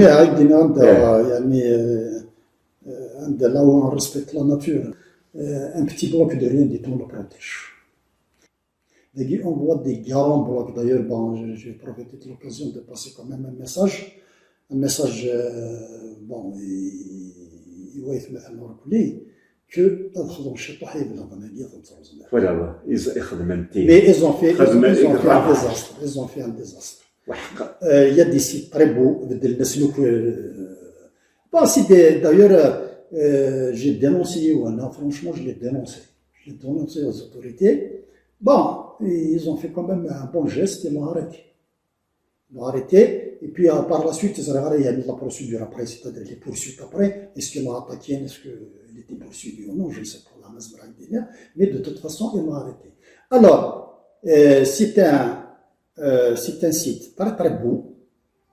Là où on respecte la nature, un petit bloc de rien du tout, on le protège. On voit des grands blocs. D'ailleurs, bon, j'ai profité de l'occasion de passer quand même un message. Bon, يوايث مثلا نقولي que تدخلوا الشطح يبلغ نادي تنصرز. Voilà, يخدم Mais ils ont fait un désastre. Il y a des sites très beaux. Bon, d'ailleurs, j'ai dénoncé, franchement, je l'ai dénoncé. Je l'ai dénoncé aux autorités. Bon, ils ont fait quand même un bon geste, ils l'ont arrêté. Et puis par la suite, il y a la procédure après, c'est-à-dire les poursuites après. Est-ce qu'ils l'ont attaqué, est-ce qu'il était poursuivi ou non, je ne sais pas, mais de toute façon, ils l'ont arrêté. Alors, c'est un site très très beau,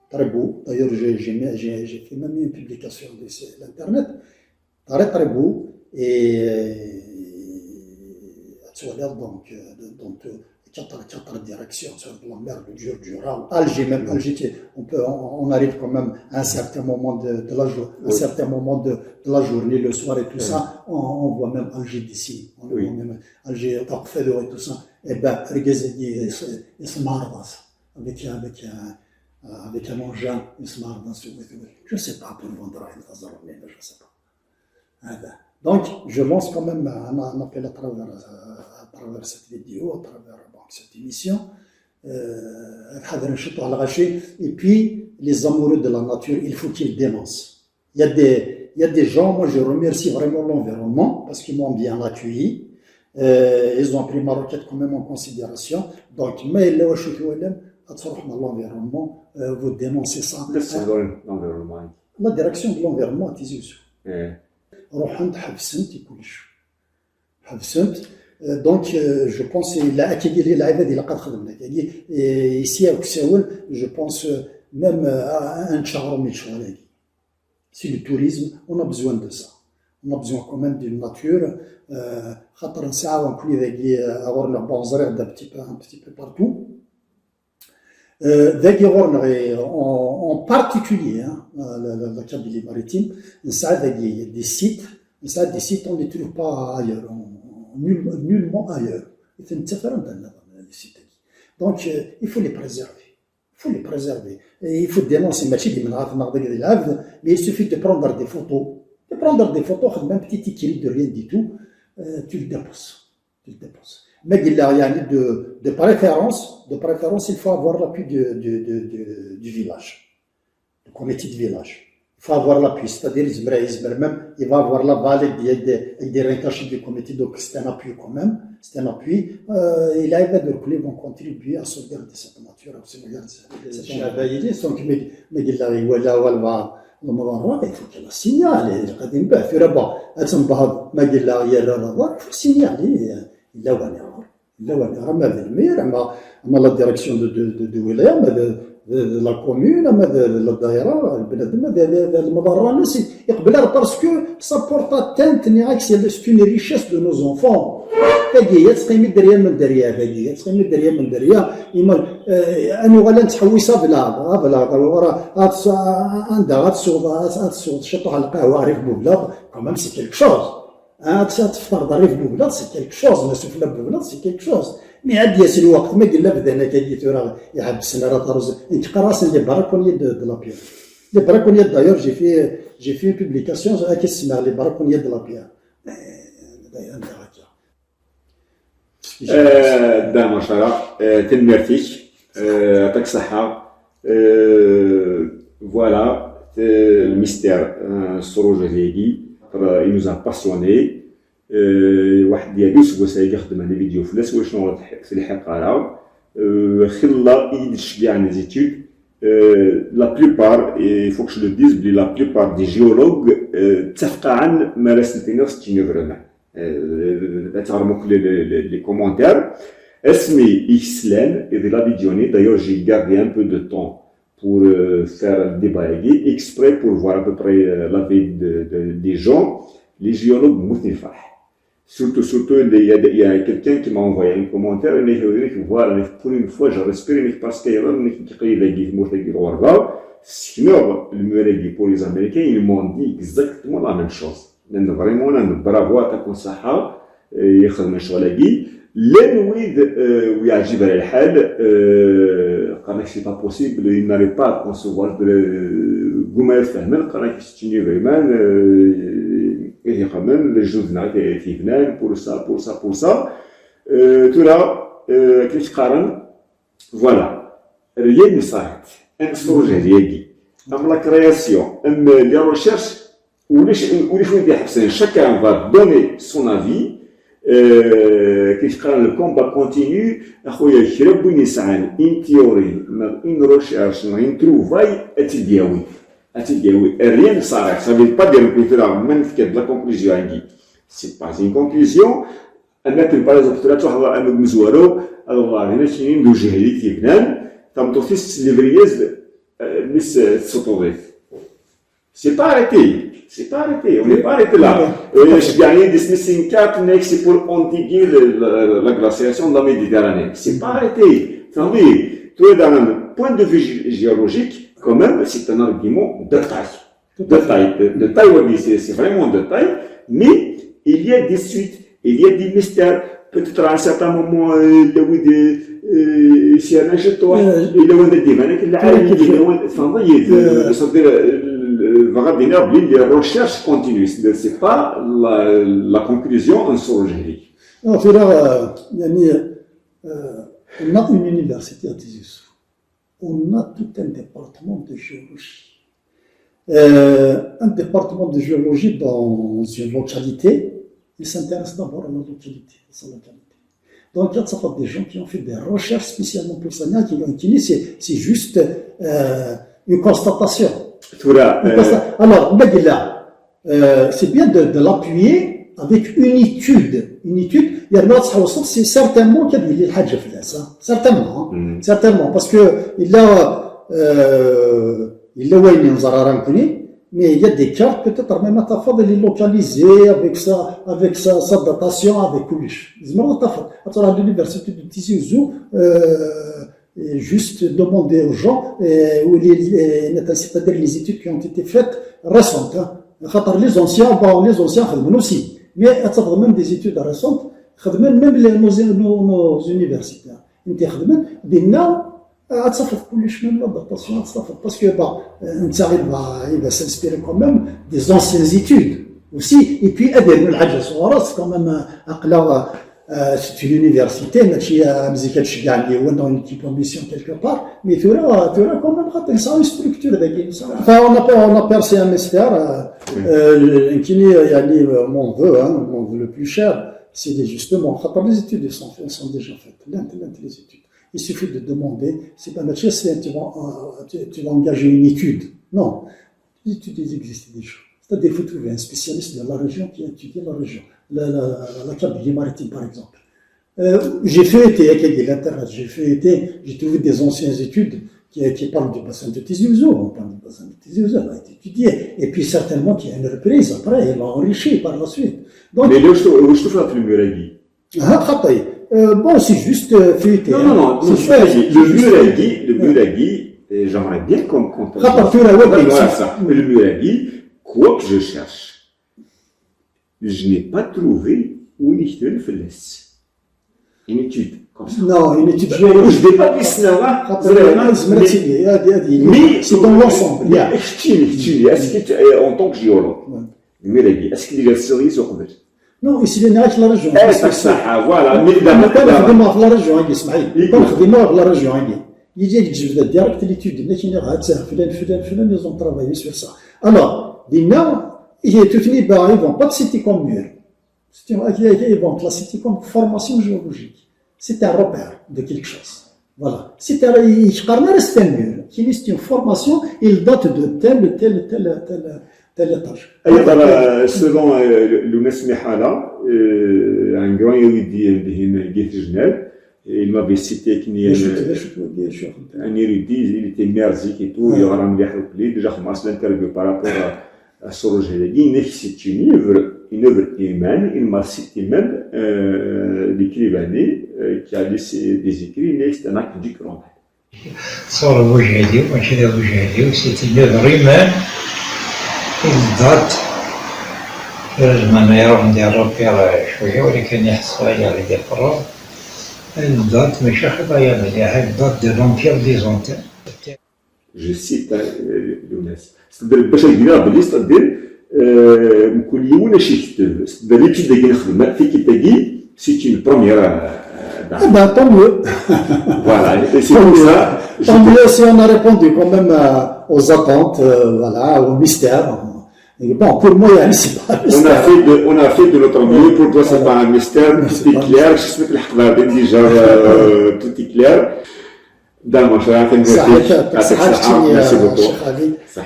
très beau. D'ailleurs, j'ai fait même une publication sur l'internet, très très beau, et donc 4 directions sur la mer de Jura, Alger, on arrive quand même à un certain moment de la journée, le soir et tout ça, on voit même Alger d'ici, on voit même Alger, Taqfelo et tout ça, et ben, Regazegi, il se marre avec un engin, il se marre je ne sais pas, pour vendre je ne sais pas. Donc, je lance quand même un appel à travers cette vidéo, à travers cette émission. Et puis, les amoureux de la nature, il faut qu'ils dénoncent. Il y a des gens, moi je remercie vraiment l'environnement parce qu'ils m'ont bien accueilli. Ils ont pris ma requête quand même en considération. Donc, mais l'environnement, vous dénoncez ça. La direction de l'environnement à Tizi Ouzou. روحت حبسنت كلش حبسنت دونك جو بونس لا كي لي العباد اللي قد خدمنا كي ici à Ouksaoul je pense même un شهر من شهور هذه c'est le tourisme on a besoin de ça on a besoin quand même d'une nature خاطر نساعو نكون ذاكي غورنا بونزريغ un petit peu partout en particulier, la Kabylie maritime, ça a des sites, on ne les trouve pas ailleurs, nullement ailleurs. C'est une différence les sites. Donc, il faut les préserver. Et il faut dénoncer, mais il suffit de prendre des photos, même un petit équilibre de rien du tout, tu le déposes. Mais de préférence, il faut avoir l'appui du village, du comité de village. Il faut avoir l'appui, c'est-à-dire même, il va avoir la balle avec des rattachés du comité, donc c'est un appui quand même, et là, ils vont contribuer à sauvegarder cette nature, à sauvegarder cette nature. Mais il faut qu'il la signale, il faut signaler. لا اما المير اما لا ديريكسيون دو ولايه اما لا كومون اما الدائره البلاد هذا المضره الناس يقبلها باسكو سا بورت اتنت نياكس سي اون ريشيس دو نو زونفون هذه تقيمي الدريه من الدريه اما اني غالا نتحوسها بلا عندها غاتسوق شطوح على القهوه عارف بوبلا كمان سي كيلك شوز تفطر ضريف بوبلاد سي كيلك شوز، الناس في بوبلاد سي كيلك شوز. مي عاد ياسر الوقت ما قلنا بدانا كي تورا يحبسنا راه طرز انت قراص اللي براكونيي دو لا بيير لي براكونيي دايور جي في بوبليكاسيون كي تسمع لي براكونيي دو لا بيير دا ما شاء الله تنمرتيك يعطيك الصحة فوالا الميستير السروجيليكي il nous a passionné واحد ديال يوسف يخدم هذا الفيديو فلاس وشنو اللي حقرا خلا يشجع les études la plupart il faut que je le dise la plupart des géologues تفق عن ما راسلتينا 60 فريمون تعرفوا les commentaires اسمي إسلام et de la vidéo d'ailleurs j'ai gardé un peu de temps pour faire le débat exprès pour voir à peu près l'avis des gens. Les géologues motivent. Surtout, il y a quelqu'un qui m'a envoyé un commentaire et il m'a dit que voilà, pour une fois, je respire parce qu'il y a sinon, pour les Américains, ils m'ont dit exactement la même chose. Vraiment, bravo à ta conseillère, يخدم شغلي لنويد ويعجب على الحال قال لك سي با بوسيبل il n'arrive pas à concevoir كما يفهمن قال لك ستيني فريمان هي كمان لي جوزنا في فنان pour ça ترى كيفاش تقارن فوالا ريال اللي صارت ان بروجي ديالي ام لا كرياسيون ام لي ريشيرش وليش وين حسن chacun va donner son avis كيف قال le combat continue اخويا شرب نسعان ان تيوري ان ريشيرش ان تروفاي اتدياوي rien صار ça veut pas dire que là même في la conclusion عندي c'est pas une conclusion انك par exemple تروح واحد مزوارو الله هنا شي ندو جهلي في فنان تمطوفيس ليفريز مس سوتوغيف c'est pas arrêté, on n'est pas arrêté là. Je gagne dismissing 4 next c'est pour endiguer la glaciation de la Méditerranée. C'est pas arrêté. Tu es dans un point de vue géologique, quand même, c'est un argument de taille, oui, c'est vraiment de taille, mais il y a des suites, il y a des mystères. Peut-être à un certain moment, il y a eu des sirènes, il y a eu des divans, il y a eu les recherches continuent, c'est pas la conclusion en zoologie. On a une université à Tizi Ouzou. On a tout un département de géologie. Un département de géologie dans une localité, il s'intéresse d'abord à la localité, à sa localité. Donc il y a des gens qui ont fait des recherches spécialement pour ça, c'est juste une constatation. Alors, c'est bien de l'appuyer avec une étude. Il y a c'est certainement qu'il y a des hadj certainement, parce que il mais il y a des cartes peut-être même à ta fois de les localiser avec sa datation, avec Koulish. À l'université de Tizi Ouzou, et juste demander aux gens c'est-à-dire les études qui ont été faites récentes. Les anciens aussi, mais même des études récentes, même nos universitaires. Parce que il va s'inspirer quand même des anciennes études aussi, et puis c'est quand même c'est une université, on a une petite ambition quelque part, mais tu auras quand même une structure. Enfin, on a percé un mystère, qui est mon vœu le plus cher, c'est justement, les études sont déjà faites, les études. Il suffit de demander, c'est pas notre chose, tu vas engager une étude. Non, les études existent déjà. C'est-à-dire qu'il faut trouver un spécialiste de la région qui étudie la région. La Kabylie maritime, par exemple. J'ai trouvé des anciennes études qui parlent du bassin de Tizi Ouzou. On parle du bassin de Tizi Ouzou, elle a été étudiée. Et puis certainement qu'il y a une reprise après, elle va enrichir par la suite. Donc, mais où je te fais le Muraghi? Bon, c'est juste feuilleté. Non, le Muraghi, j'aimerais bien qu'on comprenne. Mais le Muraghi, quoi que je cherche, je n'ai pas trouvé où il y a une falaise. Une étude comme ça. Non, une étude Je géologique. ne vais pas dire ça. Mais c'est dans l'ensemble. En tant que géologue, est-ce qu'il y a cerise au Québec? Non, ici, il y a la région. Voilà. Mais كان خدموها في لا ريجيون هاكي اسمعي كان خدموها في لا ريجيون هاكي يجي يجبد ديريكت ليتود ماشي غاتساه فلان ils ont travaillé sur ça alors دينا هي تثني با ils vont pas te citer comme mur ils vont te la citer comme formation géologique c'est un repère de quelque chose voilà c'est un يقارنا c'est un mur qui est une formation il date de tel étage أيضا selon لوناس محالة un grand érudit de Guy Genève il m'avait cité un érudit il était merzique et tout il aura مليح وكلي déjà commence l'interview par rapport à Sorogélégi c'est une œuvre humaine il m'a cité même l'écrivain qui a laissé des écrits c'est un acte du Coran Sorogélégi ماشي Sorogélégi c'est une œuvre humaine الضغط لازم يروح ندير روبير شوية ولكن يحصل على دي القرار الضغط ماشي خطايا مليحة الضغط دو لومبير ديزونتير Je cite Younes. C'est-à-dire باش يديرها بلي c'est-à-dire كل يوم شي كتاب c'est-à-dire l'étude اللي كنخدم في كتابي c'est une première ben tant mieux voilà c'est comme ça tant mieux si on a répondu quand même aux attentes voilà au mystère. Bon, pour moi, c'est pas un mystère. On a fait de notre mieux. Pour toi, c'est pas un mystère. Tout est clair. Je suis déjà tout est clair. D'accord, je vais merci beaucoup.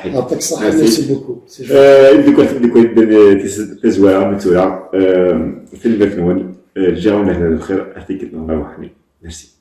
يعطيك الصحة merci beaucoup. تزويرة متورة في المكنون جاونا هنا الخير أعطيك الله وحمي. Merci.